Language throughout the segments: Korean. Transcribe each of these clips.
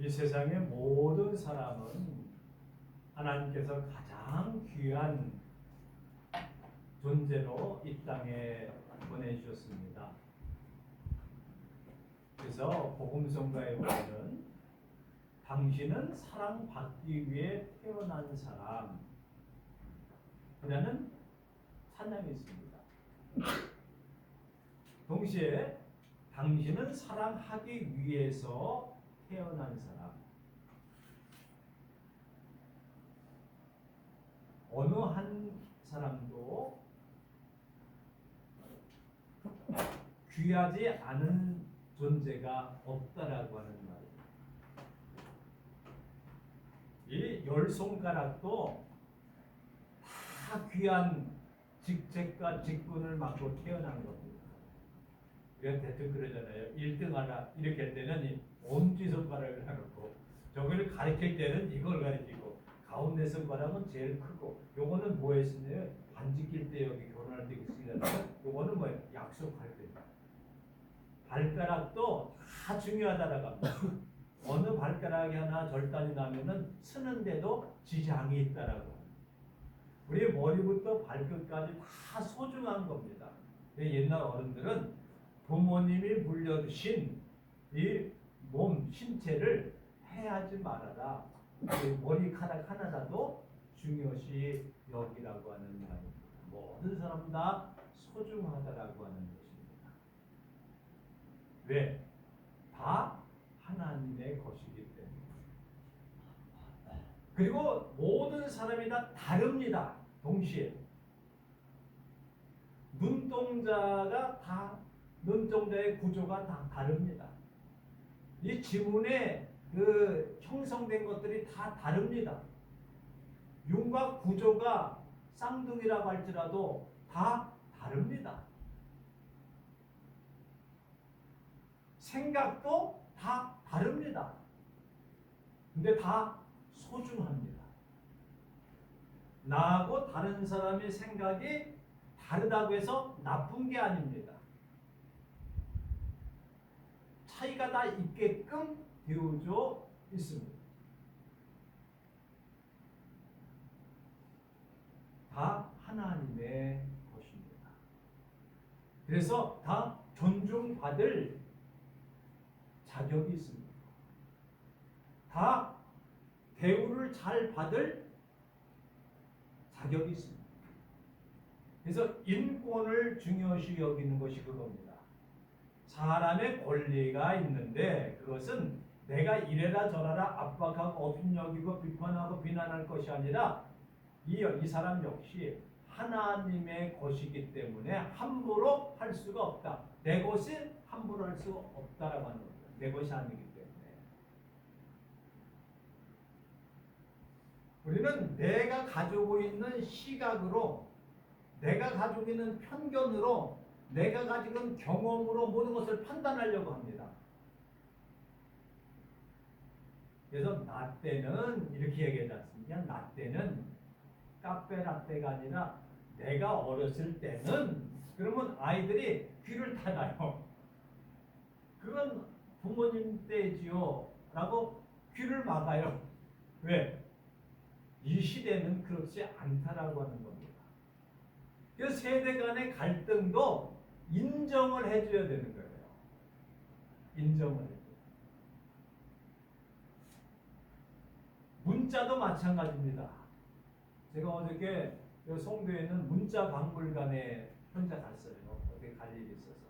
이 세상의 모든 사람은 하나님께서 가장 귀한 존재로 이 땅에 보내주셨습니다. 그래서 복음성가에 보면 당신은 사랑받기 위해 태어난 사람 이라는 찬양이 있습니다. 동시에 당신은 사랑하기 위해서 태어난 사람. 어느 한 사람도 귀하지 않은 존재가 없다라고 하는 말입니다. 이 열 손가락도 다 귀한 직책과 직분을 맡고 태어난 겁니다. 우리가 대충 그러잖아요. 1등 하라 이렇게 할 때는 이 엄지손가락을 해놓고 저걸 가리킬 때는 이걸 가리키고 가운데 손가락은 제일 크고 요거는 뭐에 쓰냐요? 반지 낄 때 여기 결혼할 때 쓰잖아요. 요거는 뭐예요? 약속할 때. 발가락도 다 중요하다라고 합니다. 어느 발가락이 하나 절단이 나면은 쓰는데도 지장이 있다라고 합니다. 우리 머리부터 발끝까지 다 소중한 겁니다. 옛날 어른들은 부모님이 물려주신 이 몸, 신체를 해하지 말아라. 머리카락 하나라도 중요시 여기라고 하는 말입니다. 모든 사람 다 소중하다라고 하는 것입니다. 왜? 다 하나님의 것이기 때문에. 그리고 모든 사람이 다 다릅니다. 동시에. 눈동자의 구조가 다 다릅니다. 이 지문에 그 형성된 것들이 다 다릅니다. 윤곽 구조가 쌍둥이라고 할지라도 다 다릅니다. 생각도 다 다릅니다. 근데 다 소중합니다. 나하고 다른 사람의 생각이 다르다고 해서 나쁜 게 아닙니다. 차이가 다 있게끔 되어져 있습니다. 다 하나님의 것입니다. 그래서 다 존중받을 자격이 있습니다. 다 대우를 잘 받을 자격이 있습니다. 그래서 인권을 중요시 여기는 것이 그겁니다. 사람의 권리가 있는데 그것은 내가 이래라 저래라 압박하고 업신여기고 비판하고 비난할 것이 아니라 이 사람 역시 하나님의 것이기 때문에 함부로 할 수가 없다. 내 것이 함부로 할 수가 없다라고 하는 겁니다. 내 것이 아니기 때문에. 우리는 내가 가지고 있는 시각으로, 내가 가지고 있는 편견으로, 내가 가지고 있는 경험으로 모든 것을 판단하려고 합니다. 그래서 나 때는 이렇게 얘기하지 않습니까? 나 때는 카페라떼가 아니라 내가 어렸을 때는, 그러면 아이들이 귀를 닫아요. 그건 부모님 때지요 라고 귀를 막아요. 왜? 이 시대는 그렇지 않다라고 하는 겁니다. 그래서 세대 간의 갈등도 인정을 해줘야 되는 거예요. 인정을 해줘요. 문자도 마찬가지입니다. 제가 어저께 송도에 있는 문자 박물관에 혼자 갔어요. 어떻게 갈 일이 있어서.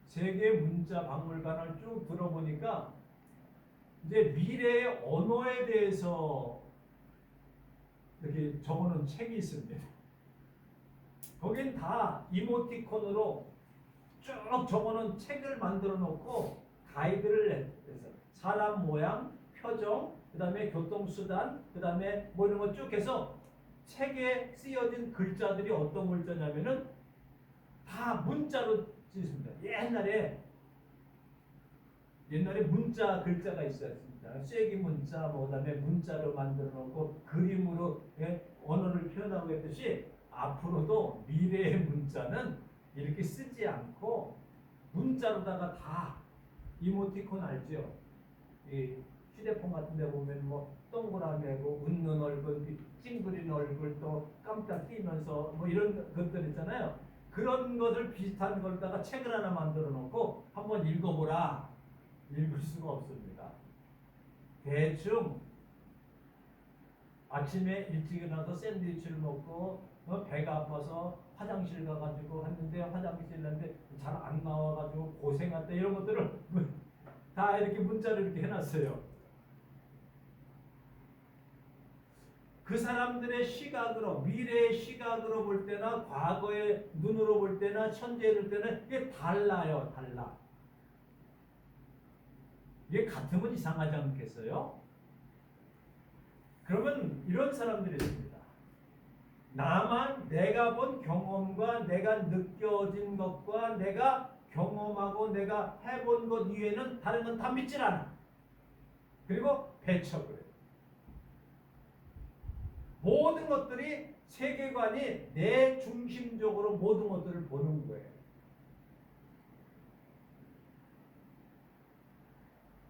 세계 문자 박물관을 쭉 들어보니까 이제 미래의 언어에 대해서 이렇게 적어놓은 책이 있습니다. 거긴 다 이모티콘으로 쭉 적어놓은 책을 만들어 놓고 가이드를 해서 사람 모양, 표정, 그 다음에 교통수단, 그 다음에 뭐 이런 거 쭉 해서 책에 쓰여진 글자들이 어떤 글자냐면은 다 문자로 쓰였습니다. 옛날에 문자 글자가 있었습니다. 쐐기 문자, 뭐 그다음에 문자로 만들어 놓고 그림으로 언어를 표현하고 했듯이 앞으로도 미래의 문자는 이렇게 쓰지 않고 문자로다가 다 이모티콘 알죠? 이 휴대폰 같은 데 보면 뭐 동그라미고 웃는 얼굴, 찡그린 얼굴, 또 깜짝 뛰면서 뭐 이런 것들 있잖아요. 그런 것을 비슷한 걸다가 책을 하나 만들어 놓고 한번 읽어보라. 읽을 수가 없습니다. 대충 아침에 일찍 일어나서 샌드위치를 먹고 배가 아파서 화장실 가가지고 했는데 화장실 갔는데 잘 안 나와가지고 고생했다 이런 것들을 다 이렇게 문자로 이렇게 해놨어요. 그 사람들의 시각으로 미래의 시각으로 볼 때나 과거의 눈으로 볼 때나 현재를 볼 때는 이게 달라요. 달라. 이게 같으면 이상하지 않겠어요? 그러면 이런 사람들이 있습니다. 나만 내가 본 경험과 내가 느껴진 것과 내가 경험하고 내가 해본 것 이외에는 다른 건 다 믿질 않아. 그리고 배척을 해요. 모든 것들이 세계관이 내 중심적으로 모든 것들을 보는 거예요.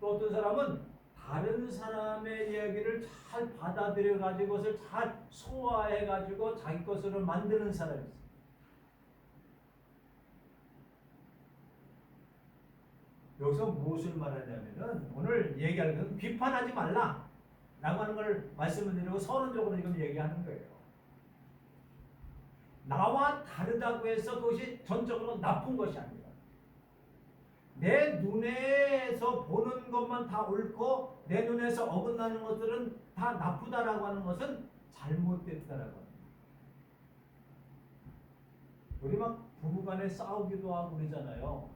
또 어떤 사람은 다른 사람의 이야기를 잘 받아들여 가지고 그것을 잘 소화해 가지고 자기 것으로 만드는 사람이 있어요. 여기서 무엇을 말하냐면은 오늘 얘기할 것은 비판하지 말라 라고 하는 걸 말씀을 드리고 서론적으로 지금 얘기하는 거예요. 나와 다르다고 해서 그것이 전적으로 나쁜 것이 아닙니다. 내 눈에서 보는 것만 다 옳고 내 눈에서 어긋나는 것들은 다 나쁘다라고 하는 것은 잘못됐다라고 합니다. 우리 막 부부간에 싸우기도 하고 그러잖아요.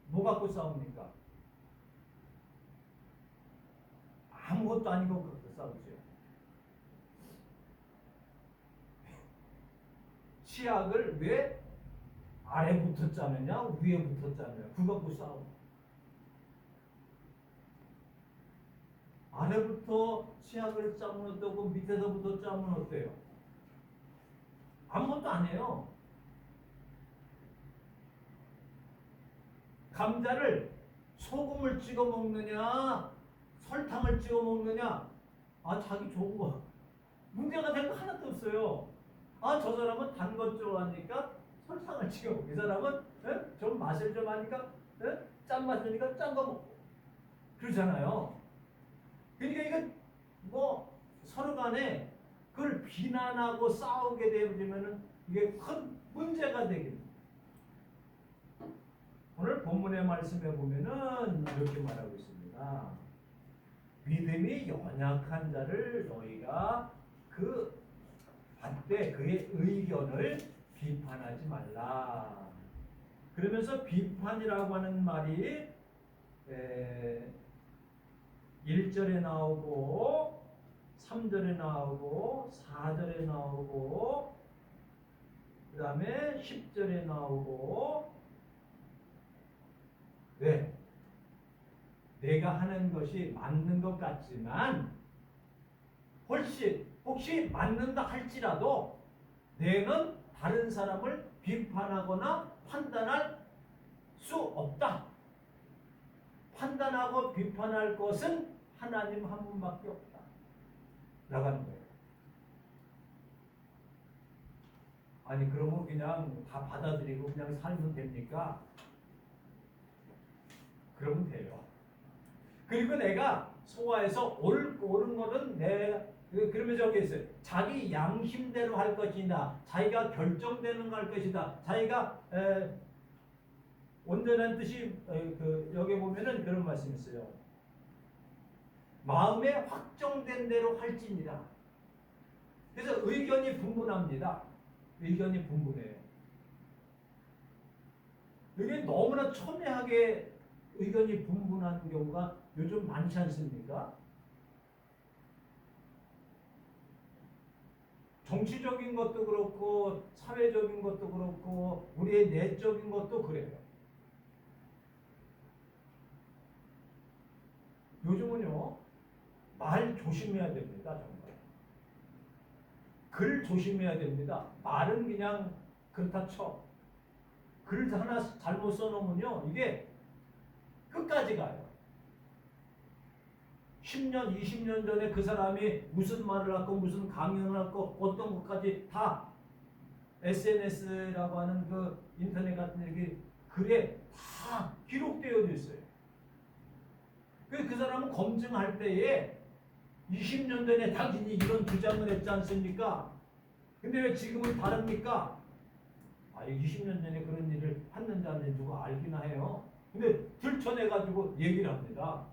뭐 갖고 싸웁니까? 아무것도 아니고 그렇게 싸우죠. 치약을 왜 아래부터 짜느냐 위에부터 짜느냐 그거 갖고 싸워. 아래부터 치약을 짜면 어떠고 밑에서부터 짜면 어때요? 아무것도 안 해요. 감자를 소금을 찍어 먹느냐 설탕을 찍어 먹느냐 자기 좋은 거 문제가 될 거 하나도 없어요. 저 사람은 단 것 좋아하니까 설탕을 찍어 먹고 이 사람은 좀 맛을 좀 하니까 짠맛이니까 짠 거 먹고 그러잖아요. 그러니까 이건 뭐 서로 간에 그걸 비난하고 싸우게 되면은 이게 큰 문제가 되겠습니다. 오늘 본문의 말씀에 보면은 이렇게 말하고 있습니다. 믿음이 연약한 자를 너희가 그 밭대 그의 의견을 비판하지 말라. 그러면서 비판이라고 하는 말이 1절에 나오고 3절에 나오고 4절에 나오고 그 다음에 10절에 나오고 네. 내가 하는 것이 맞는 것 같지만 혹시 맞는다 할지라도 내는 다른 사람을 비판하거나 판단할 수 없다. 판단하고 비판할 것은 하나님 한 분밖에 없다. 나가는 거예요. 아니 그러면 그냥 다 받아들이고 그냥 살면 됩니까? 그러면 돼요. 그리고 내가 소화해서 옳은 거는 그러면 저기 있어요. 자기 양심대로 할 것이다. 자기가 결정되는 거 할 것이다. 자기가 온전한 뜻이 여기 보면은 그런 말씀이 있어요. 마음에 확정된 대로 할지니라. 그래서 의견이 분분합니다. 의견이 분분해요. 이게 너무나 첨예하게 의견이 분분한 경우가 요즘 많지 않습니까? 정치적인 것도 그렇고 사회적인 것도 그렇고 우리의 내적인 것도 그래요. 요즘은요 말 조심해야 됩니다. 정말 글 조심해야 됩니다. 말은 그냥 그렇다 쳐. 글 하나 잘못 써놓으면요 이게 끝까지 가요. 10년, 20년 전에 그 사람이 무슨 말을 하고 무슨 강연을 하고 어떤 것까지 다 SNS라고 하는 그 인터넷 같은 이렇게 글에 다 기록되어 있어요. 그 사람은 검증할 때에 20년 전에 당신이 이런 주장을 했지 않습니까? 근데 왜 지금은 다릅니까? 20년 전에 그런 일을 했는지 안 했는지 누가 알기나 해요. 근데 들춰내가지고 얘기를 합니다.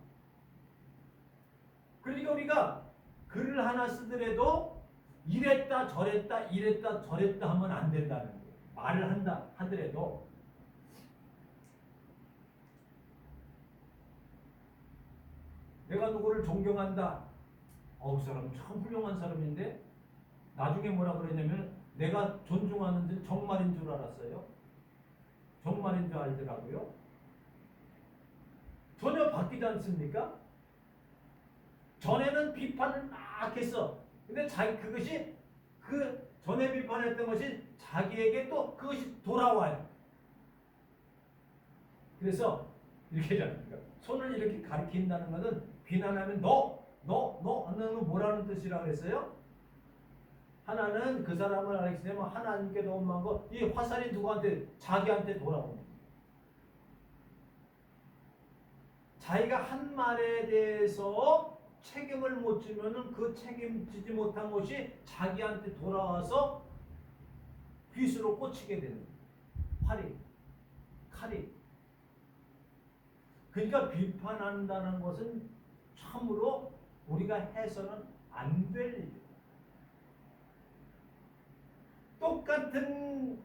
그러니까 우리가 글을 하나 쓰더라도 이랬다 저랬다 하면 안 된다는 거예요. 말을 한다 하더라도. 내가 누구를 존경한다. 그 사람 참 훌륭한 사람인데 나중에 뭐라 그랬냐면 내가 존중하는 데 정말인 줄 알았어요. 정말인 줄 알더라고요. 전혀 바뀌지 않습니까? 전에는 비판을 막 했어. 근데 그것이 그 전에 비판했던 것이 자기에게 또 그것이 돌아와요. 그래서 이렇게 하잖아요. 손을 이렇게 가리킨다는 것은 비난하면 너는 뭐라는 뜻이라고 했어요? 하나는 그 사람을 가리키려면 하나님께 도움만 거, 이 화살이 누구한테? 자기한테 돌아옵니다. 자기가 한 말에 대해서 책임을 못 지면은 그 책임지지 못한 것이 자기한테 돌아와서 빗으로 꽂히게 되는 칼이. 그러니까 비판한다는 것은 참으로 우리가 해서는 안 될 일이에요. 똑같은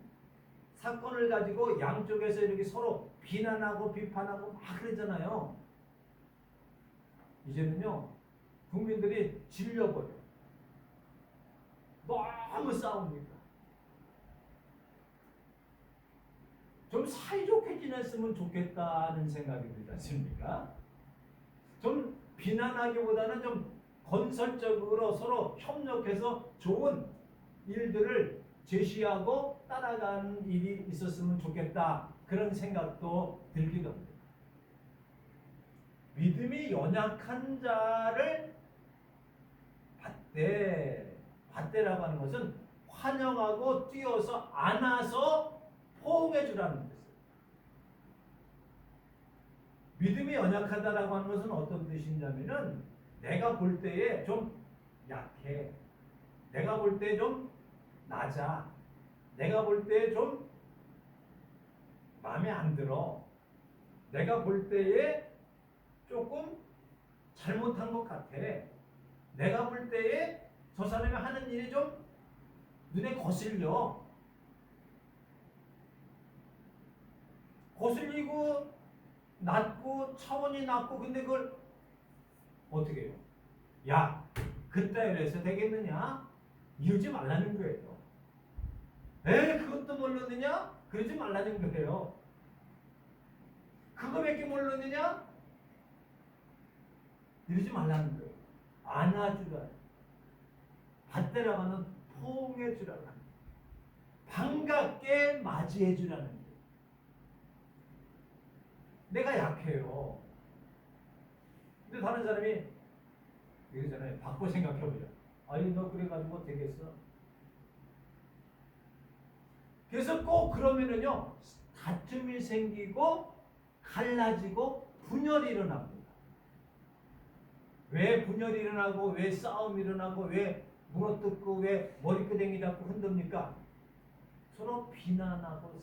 사건을 가지고 양쪽에서 이렇게 서로 비난하고 비판하고 막 그러잖아요. 이제는요, 국민들이 질려버려요. 너무 싸웁니까? 좀 사이좋게 지냈으면 좋겠다는 생각이 들지 않습니까? 좀 비난하기보다는 좀 건설적으로 서로 협력해서 좋은 일들을 제시하고 따라가는 일이 있었으면 좋겠다. 그런 생각도 들기도 합니다. 믿음이 연약한 자를 받대라고 하는 것은 환영하고 뛰어서 안아서 포옹해 주라는 뜻이에요. 믿음이 연약하다라고 하는 것은 어떤 뜻이냐면은 내가 볼 때에 좀 약해. 내가 볼 때 좀 낮아. 내가 볼 때 좀 마음에 안 들어. 내가 볼 때에 조금 잘못한 것 같아. 내가 볼 때에 저 사람이 하는 일이 좀 눈에 거슬려. 거슬리고 낮고 차원이 낮고 근데 그걸 어떻게 해요? 야, 그따위로 해서 되겠느냐? 이러지 말라는 거예요. 그것도 모르느냐? 그러지 말라는 거예요. 그거밖에 모르느냐? 이러지 말라는 거예요. 안아주라. 받대라고 하는 포옹해주라고 하는 거예요. 반갑게 맞이해주라는 거예요. 내가 약해요. 근데 다른 사람이 이러잖아요. 바꿔 생각해보자. 너 그래가지고 되겠어? 그래서 꼭 그러면은요, 다툼이 생기고 갈라지고 분열이 일어납니다. 왜 분열이 일어나고 왜 싸움이 일어나고 왜 물어뜯고 왜 머리끄댕이 잡고 흔듭니까? 서로 비난하고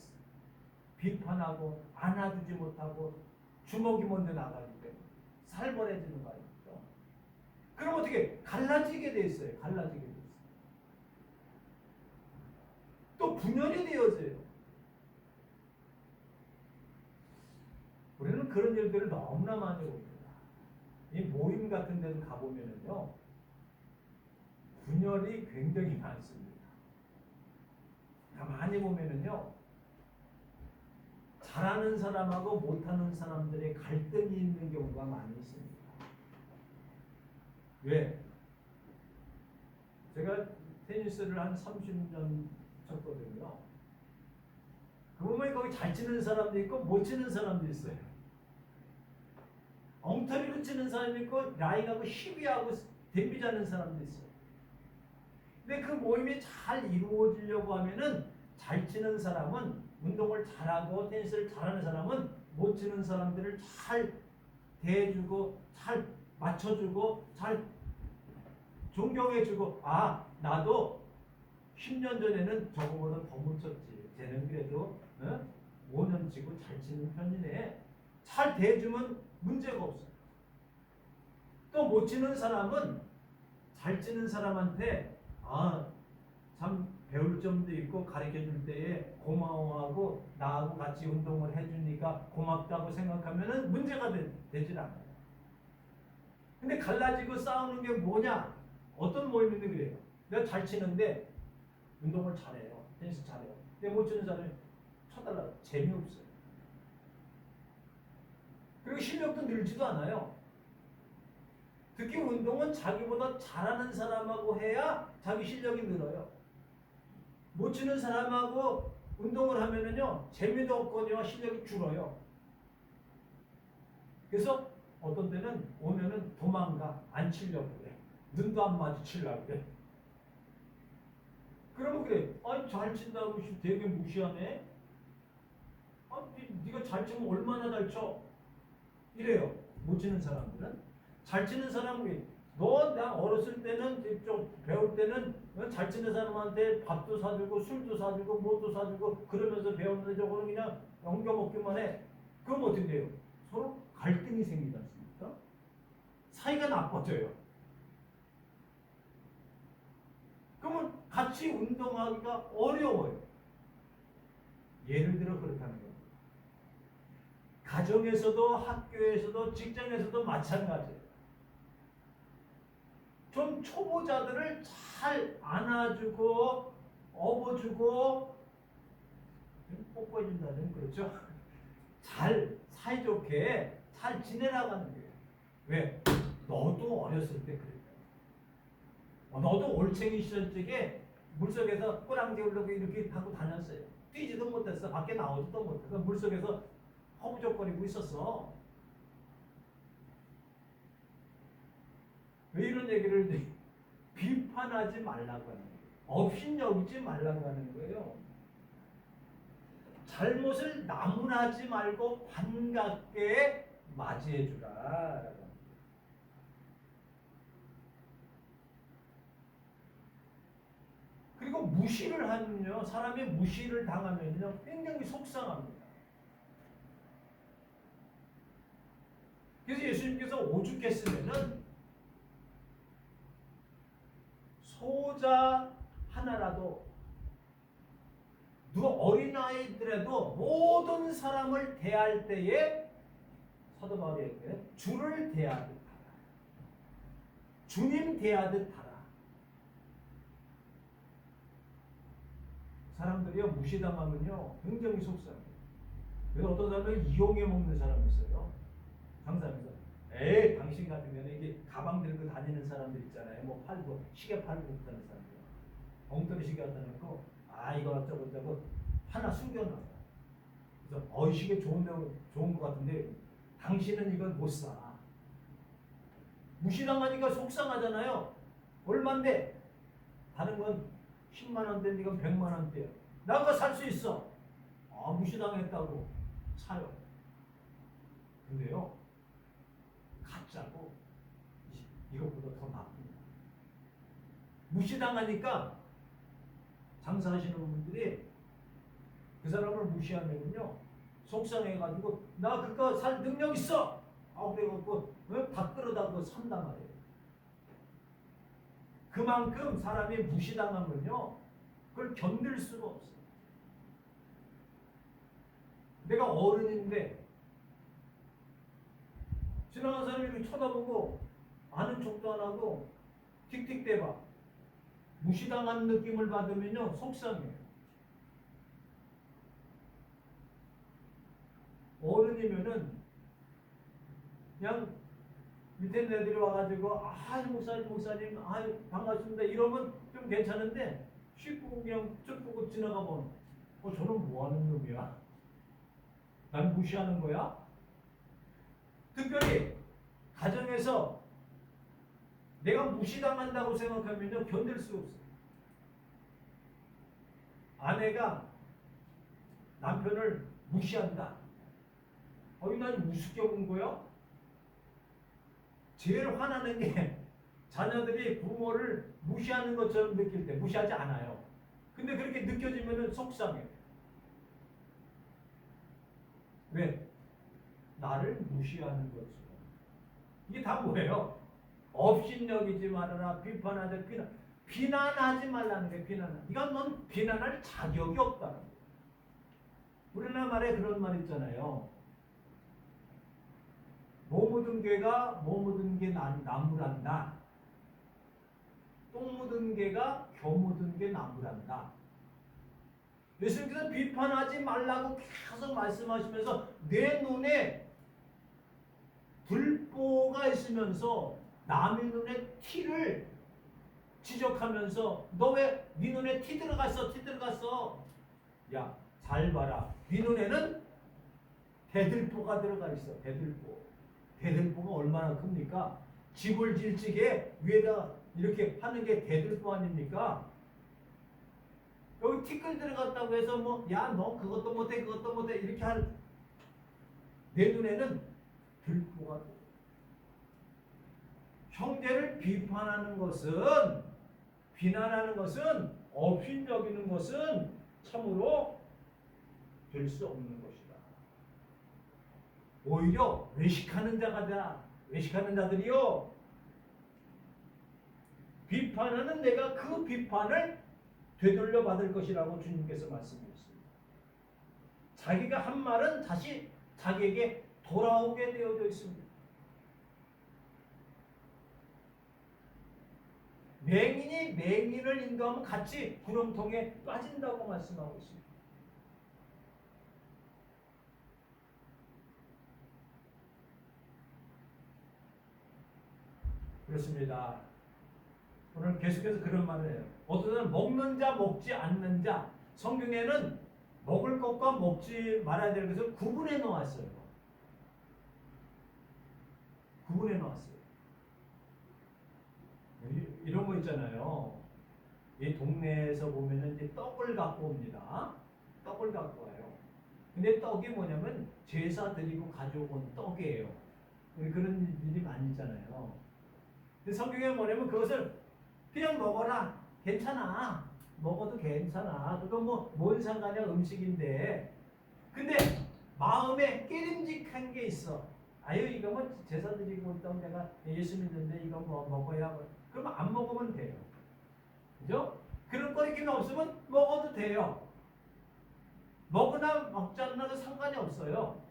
비판하고 안아주지 못하고 주먹이 먼저 나가기 때문에 살벌해지는 거 아닙니까? 그럼 어떻게 갈라지게 돼 있어요. 갈라지게 돼 있어요. 또 분열이 되어져요. 우리는 그런 일들을 너무나 많이 봅니다. 이 모임 같은 데도 가보면은요, 분열이 굉장히 많습니다. 가만히 보면은요, 잘하는 사람하고 못하는 사람들의 갈등이 있는 경우가 많이 있습니다. 왜? 제가 테니스를 한 30년 쳤거든요. 그 보면 거기 잘 치는 사람도 있고 못 치는 사람도 있어요. 엉터리로 치는 사람이 있고 라인하고 시비하고 덤비자는 사람도 있어요. 근데 그 모임이 잘 이루어지려고 하면은 잘 치는 사람은 운동을 잘하고 테니스를 잘하는 사람은 못 치는 사람들을 잘 대해주고 잘 맞춰주고 잘 존경해주고 아 나도 10년 전에는 저거보다 더 못 쳤지. 쟤는 그래도 5년 치고 잘 치는 편이네. 잘 대해주면 문제가 없어요. 또 못 치는 사람은 잘 치는 사람한테 참 배울 점도 있고 가르쳐줄 때에 고마워하고 나하고 같이 운동을 해주니까 고맙다고 생각하면은 문제가 되질 않아요. 근데 갈라지고 싸우는 게 뭐냐? 어떤 모임인데 그래요. 내가 잘 치는데 운동을 잘해요. 테니스 잘해요. 근데 못 치는 사람이 쳐달라. 재미없어요. 그리고 실력도 늘지도 않아요. 특히 운동은 자기보다 잘하는 사람하고 해야 자기 실력이 늘어요. 못 치는 사람하고 운동을 하면은요 재미도 없거니와 실력이 줄어요. 그래서 어떤 때는 오면은 도망가 안 치려고 그래. 눈도 안 마주치려고 그래. 그러면 그래. 아니 잘 친다고 되게 무시하네. 네가 잘 치면 얼마나 잘 쳐? 이래요. 못 치는 사람들은. 잘 치는 사람이 나 어렸을 때는 좀 배울 때는 잘 치는 사람한테 밥도 사주고 술도 사주고 뭐도 사주고 그러면서 배웠는데 저거는 그냥 엉겨먹기만 해. 그럼 어떻게 돼요? 서로 갈등이 생기지 않습니까? 사이가 나빠져요. 그러면 같이 운동하기가 어려워요. 예를 들어 그렇다는 거예요. 가정에서도 학교에서도 직장에서도 마찬가지예요. 좀 초보자들을 잘 안아주고 업어주고 뽀뽀해준다는 그렇죠? 잘 사이좋게 잘 지내나가는 거예요. 왜? 너도 어렸을 때 그랬다. 너도 올챙이 시절 쪽에 물속에서 꼬랑지 울려고 이렇게 하고 다녔어요. 뛰지도 못했어. 밖에 나오지도 못해서 물속에서 허우적거리고 있었어. 왜 이런 얘기를 비판하지 말라고 하는 거예요. 업신여기지 말라고 하는 거예요. 잘못을 나무라지 말고 반갑게 맞이해 주라. 그리고 무시를 하면요, 사람이 무시를 당하면요, 굉장히 속상합니다. 그래서 예수님께서 오죽했으면은 소자 하나라도 누가 어린아이들에도 모든 사람을 대할 때에 사도 바울이 얘기해요. 주를 대하듯 하라. 주님 대하듯 하라. 사람들이요 무시당하면요 굉장히 속상해요. 그래서 어떤 사람은 이용해 먹는 사람이 있어요. 장사하면서 에이 당신 같으면 이게 가방 들고 다니는 사람들 있잖아요. 뭐 팔고 시계 팔고 다니는 사람들 엉터리 시계 갖다 놓고 이거 어쩌고 하나 숨겨놔. 그래서 이 시계 좋은 거 같은데 당신은 이걸 못 사. 무시당하니까 속상하잖아요. 얼만데? 다른 건 10만 원대인데 이건 100만 원대야. 나 그거 살 수 있어. 무시당했다고 사요. 근데요 가짜고 이것보다 더 나쁩니다. 무시당하니까 장사하시는 분들이 그 사람을 무시하면요 속상해가지고 나 그거 살 능력 있어. 그래갖고 다 끌어다 그 산단 말이에요. 그만큼 사람이 무시당하면요 그걸 견딜 수가 없어요. 내가 어른인데 지나가는 사람이 이렇게 쳐다보고 아는 척도 안 하고 틱틱대봐. 무시당한 느낌을 받으면요 속상해요. 어른이면은 그냥 밑에 애들이 와가지고 목사님 반갑습니다 이러면 좀 괜찮은데 쉽고 그냥 쭉 보고 지나가 보는 저는 뭐하는 놈이야? 난 무시하는 거야? 특별히 가정에서 내가 무시당한다고 생각하면요 견딜 수 없어요. 아내가 남편을 무시한다. 난 우습게 본 거야? 제일 화나는 게 자녀들이 부모를 무시하는 것처럼 느낄 때 무시하지 않아요. 근데 그렇게 느껴지면 속상해. 왜? 나를 무시하는 거죠. 이게 다 뭐예요? 업신여기지 말아라. 비판하자. 비난하지 말라는 게 비난. 이건 넌 비난할 자격이 없다. 우리나라 말에 그런 말 있잖아요. 모 묻은 개가 모 묻은 게 나무란다. 똥 묻은 개가 겨 묻은 게 나무란다. 예수님께서 비판하지 말라고 계속 말씀하시면서 내 눈에 들보가 있으면서 남의 눈에 티를 지적하면서 너 왜 네 눈에 티 들어갔어? 티 들어갔어? 야, 잘 봐라. 네 눈에는 대들보가 들어가 있어. 대들보. 대들보가 얼마나 큽니까? 집을 질 적에 위에다 이렇게 하는 게 대들보 아닙니까? 여기 티끌 들어갔다고 해서 뭐 야 너 그것도 못해 그것도 못해 이렇게 할 내 눈에는 들보가 돼. 형제를 비판하는 것은 비난하는 것은 업신여기는 것은 참으로 될 수 없는 것이다. 오히려 외식하는 자들이요 비판하는 내가 그 비판을 되돌려 받을 것이라고 주님께서 말씀하셨습니다. 자기가 한 말은 다시 자기에게 돌아오게 되어져 있습니다. 맹인이 맹인을 인도하면 같이 구렁텅이에 빠진다고 말씀하고 있습니다. 그렇습니다. 오늘 계속해서 그런 말을 해요. 어떤 사람은 먹는 자 먹지 않는 자, 성경에는 먹을 것과 먹지 말아야 될 것을 구분해 놓았어요. 구분해 놓았어요. 이런 거 있잖아요. 이 동네에서 보면은 이제 떡을 갖고 옵니다. 떡을 갖고 와요. 근데 떡이 뭐냐면 제사 드리고 가져온 떡이에요. 그런 일이 많이 있잖아요. 근데 성경에 뭐냐면 그것을 그냥 먹어라. 괜찮아. 먹어도 괜찮아. 그건 뭐 뭔 상관이야 음식인데. 근데 마음에 깨림직한 게 있어. 아유 이거 뭐 제사 드리고 있던 내가 예수 믿는데 이거 뭐 먹어야 그러면 안 먹으면 돼요. 그죠? 그런 거리낌이 없으면 먹어도 돼요. 먹으나 먹지 않나도 상관이 없어요.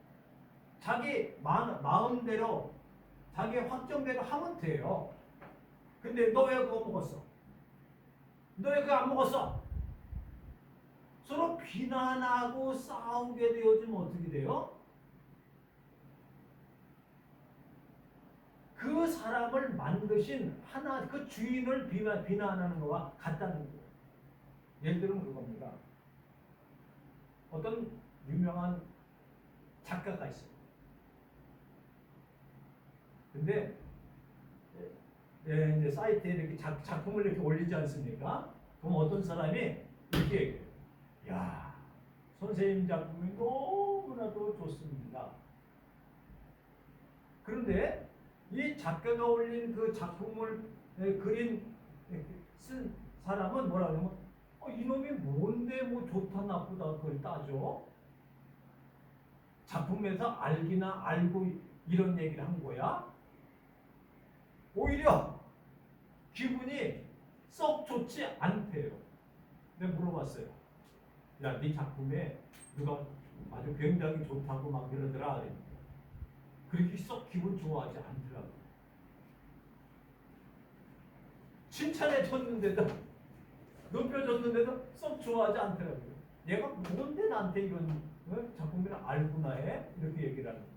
자기 마음대로 자기 확정대로 하면 돼요. 근데 너 왜 그거 먹었어? 너 왜 그거 안 먹었어? 서로 비난하고 싸우게 되어지면 어떻게 돼요? 그 사람을 만드신 하나 그 주인을 비난하는 거와 같다는 거예요. 예를 들면 그겁니다. 어떤 유명한 작가가 있어요. 근데 이제 사이트에 이렇게 작품을 이렇게 올리지 않습니까? 그럼 어떤 사람이 이렇게 얘기해요. 야, 선생님 작품이 너무나도 좋습니다. 그런데 이 작가가 올린 그 작품을 쓴 사람은 뭐라 그러면 이놈이 뭔데 뭐 좋다 나쁘다 그걸 따져? 작품에서 알기나 알고 이런 얘기를 한 거야? 오히려 기분이 썩 좋지 않대요. 내가 물어봤어요. 야, 네 작품에 누가 아주 굉장히 좋다고 막 그러더라. 그렇게 썩 기분 좋아하지 않더라고. 칭찬해 줬는데도 높여줬는데도 썩 좋아하지 않더라고요. 얘가 뭔데 나한테 이런 작품을 알구나 해? 이렇게 얘기를 하는 거예요.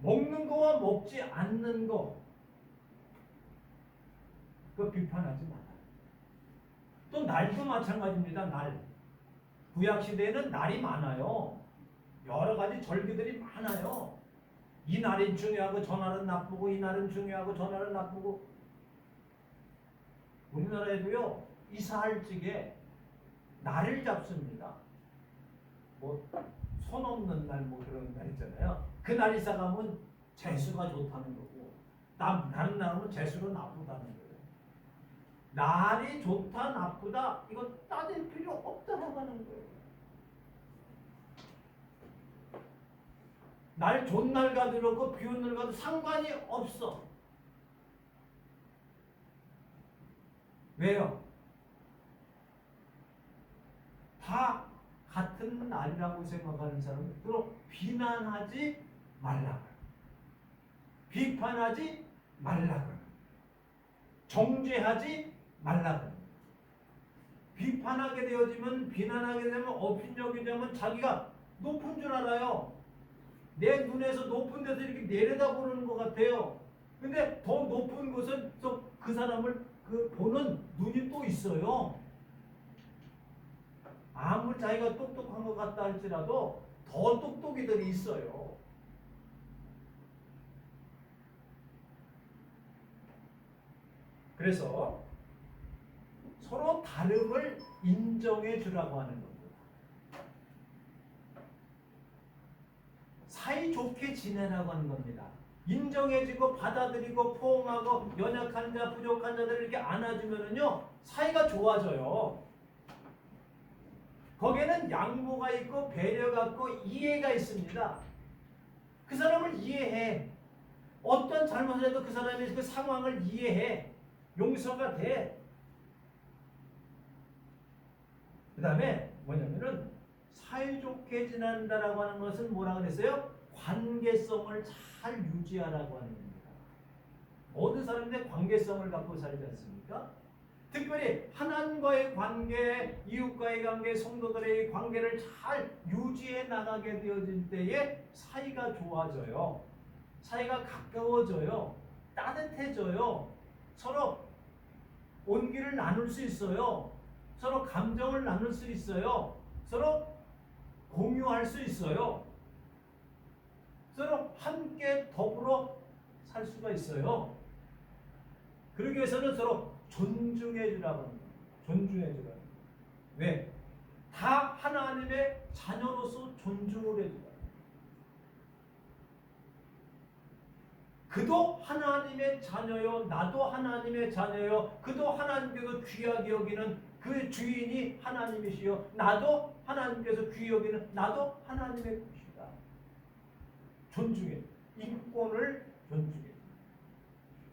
먹는 거와 먹지 않는 거 그거 비판하지 마라. 또 날도 마찬가지입니다. 날. 구약 시대에는 날이 많아요. 여러 가지 절기들이 많아요. 이 날이 중요하고 저 날은 나쁘고 이 날은 중요하고 저 날은 나쁘고. 우리나라에도요 이사할 적에 날을 잡습니다. 뭐 손 없는 날 뭐 그런 날 있잖아요. 그 날 이사 가면 재수가 좋다는 거고 다른 날은 재수로 나쁘다는 거예요. 날이 좋다 나쁘다 이거 따질 필요 없다고 하는 거예요. 날 좋은 날 가도 그렇고 비 오는 날 가도 상관이 없어. 왜요? 다 같은 날이라고 생각하는 사람은 서로 비난하지 말라. 비판하지 말라. 정죄하지 말라. 비판하게 되어지면 비난하게 되면 업신여기게 되면 자기가 높은 줄 알아요. 내 눈에서 높은 데서 이렇게 내려다보는 것 같아요. 근데 더 높은 곳은 또 그 사람을 보는 눈이 또 있어요. 아무리 자기가 똑똑한 것 같다 할지라도 더 똑똑이들이 있어요. 그래서 서로 다름을 인정해 주라고 하는 겁니다. 사이좋게 지내라고 하는 겁니다. 인정해주고 받아들이고 포옹하고 연약한 자 부족한 자들을 이렇게 안아주면은요 사이가 좋아져요. 거기에는 양보가 있고 배려가 있고 이해가 있습니다. 그 사람을 이해해. 어떤 잘못을 해도 그 사람의 그 상황을 이해해. 용서가 돼. 그 다음에 뭐냐면은 사이좋게 지낸다라고 하는 것은 뭐라 그랬어요? 관계성을 잘 유지하라고 하는 겁니다. 모든 사람들의 관계성을 갖고 살지 않습니까? 특별히 하나님과의 관계, 이웃과의 관계, 성도들의 관계를 잘 유지해 나가게 되어질 때에 사이가 좋아져요. 사이가 가까워져요. 따뜻해져요. 서로 온기를 나눌 수 있어요. 서로 감정을 나눌 수 있어요. 서로 공유할 수 있어요. 서로 함께 더불어 살 수가 있어요. 그러기 위해서는 서로 존중해 주라고 합니다. 존중해 주라고. 왜? 다 하나님의 자녀로서 존중을 해 주라. 그도 하나님의 자녀요, 나도 하나님의 자녀요. 그도 하나님께서 귀하게 여기는 그 주인이 하나님이시요, 나도 하나님께서 귀히 여기는 나도 하나님의 것이다. 존중해. 인권을 존중해.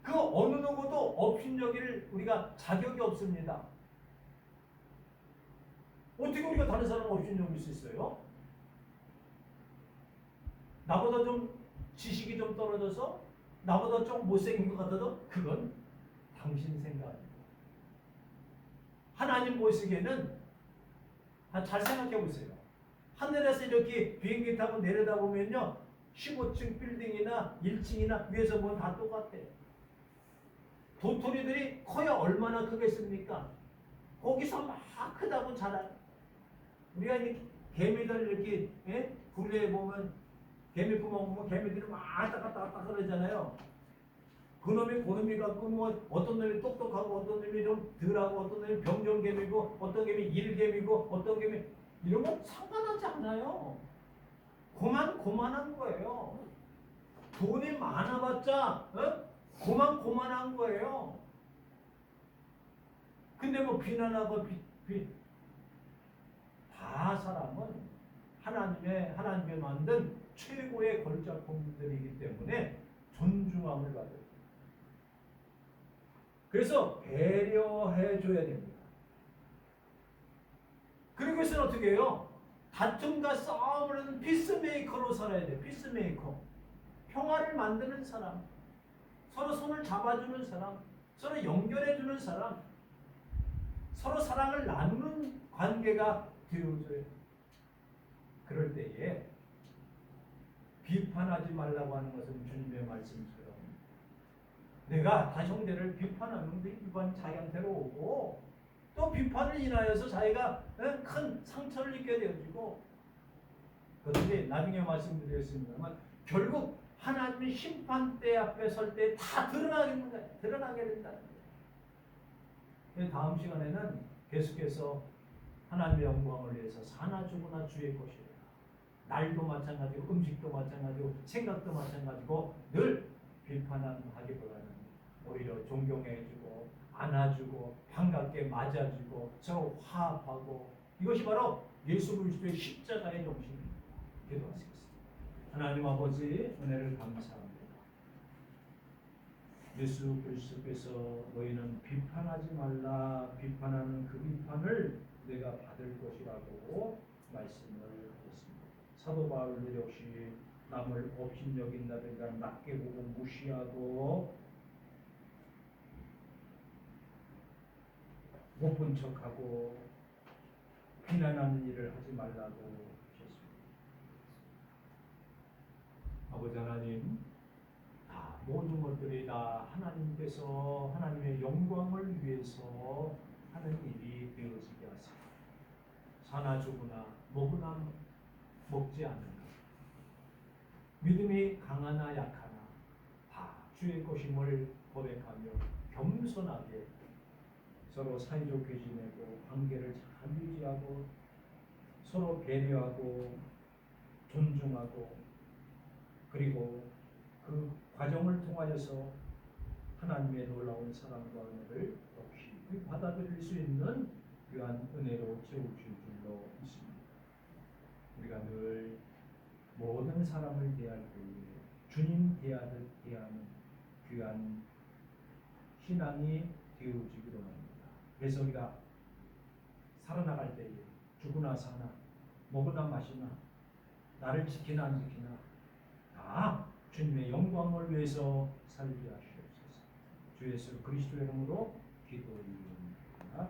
그 어느 누구도 업신여길 우리가 자격이 없습니다. 어떻게 우리가 다른 사람을 업신여길 수 있어요? 나보다 좀 지식이 좀 떨어져서 나보다 좀 못생긴 것 같아도 그건 당신 생각입니다. 하나님 보시기에는 잘 생각해 보세요. 하늘에서 이렇게 비행기 타고 내려다보면요 15층 빌딩이나 1층이나 위에서 보면 다 똑같아요. 도토리들이 커야 얼마나 크겠습니까? 거기서 막 크다고 자라요. 우리가 이렇게 개미들 이렇게 굴레에 보면 개미 구멍 보면 개미들이 막 왔다 그러잖아요. 그놈이 고놈이 갖고 뭐 어떤 놈이 똑똑하고 어떤 놈이 좀 덜하고 어떤 놈이 병정개미고 어떤 개미 일개미고 어떤 개미 이런 거 상관하지 않아요. 고만한 거예요. 돈이 많아봤자 고만한 거예요. 근데 뭐 비난하고 다 사람은 하나님의 만든 최고의 걸작품들이기 때문에 존중함을 받아요. 그래서 배려해 줘야 됩니다. 그리고 그것은 어떻게 해요? 다툼과 싸움을 하는 피스메이커로 살아야 돼요. 피스메이커. 평화를 만드는 사람. 서로 손을 잡아주는 사람. 서로 연결해주는 사람. 서로 사랑을 나누는 관계가 되어줘요. 그럴 때에 비판하지 말라고 하는 것은 주님의 말씀처럼 내가 다 형제를 비판하면 일반 자기한테로 오고 또 비판을 인하여서 자기가 큰 상처를 입게 되어지고, 그것들이 나중에 말씀드리겠습니다만 결국 하나님의 심판대 앞에 설 때 다 드러나게 된다는 거예요. 다음 시간에는 계속해서 하나님의 영광을 위해서 사나 죽으나 주의 것이라. 날도 마찬가지고 음식도 마찬가지고 생각도 마찬가지고 늘 비판하기보다는 오히려 존경해주고 안아주고 반갑게 맞아주고 서로 화합하고, 이것이 바로 예수 그리스도의 십자가의 정신입니다. 기도하시겠습니다. 하나님 아버지, 은혜를 감사합니다. 예수 그리스도께서 너희는 비판하지 말라, 비판하는 그 비판을 내가 받을 것이라고 말씀을 하셨습니다. 사도 바울도 역시 남을 업신여긴다든가 낮게 보고 무시하고 못 본 척하고 비난하는 일을 하지 말라고 하셨습니다. 아버지 하나님, 모든 것들이 다 하나님께서 하나님의 영광을 위해서 하는 일이 되어지게 하시고, 사나 죽으나 먹으나 먹지 않는 것, 믿음이 강하나 약하나 다 주의 것임을 고백하며 겸손하게 서로 사이좋게 지내고 관계를 잘 유지하고 서로 배려하고 존중하고, 그리고 그 과정을 통하여서 하나님의 놀라운 사랑과 은혜를 더 깊이 받아들일 수 있는 귀한 은혜로 채우실 줄로 믿습니다. 우리가 늘 모든 사람을 대할 때에 주님 대하듯 대하는 귀한 신앙이 되어지기로 합니다. 그래서 우리가 살아나갈 때에 죽으나 사나 먹으나 마시나 나를 지키나 안 지키나 다 주님의 영광을 위해서 살게 하시옵소서. 주 예수 그리스도의 이름으로 기도드립니다.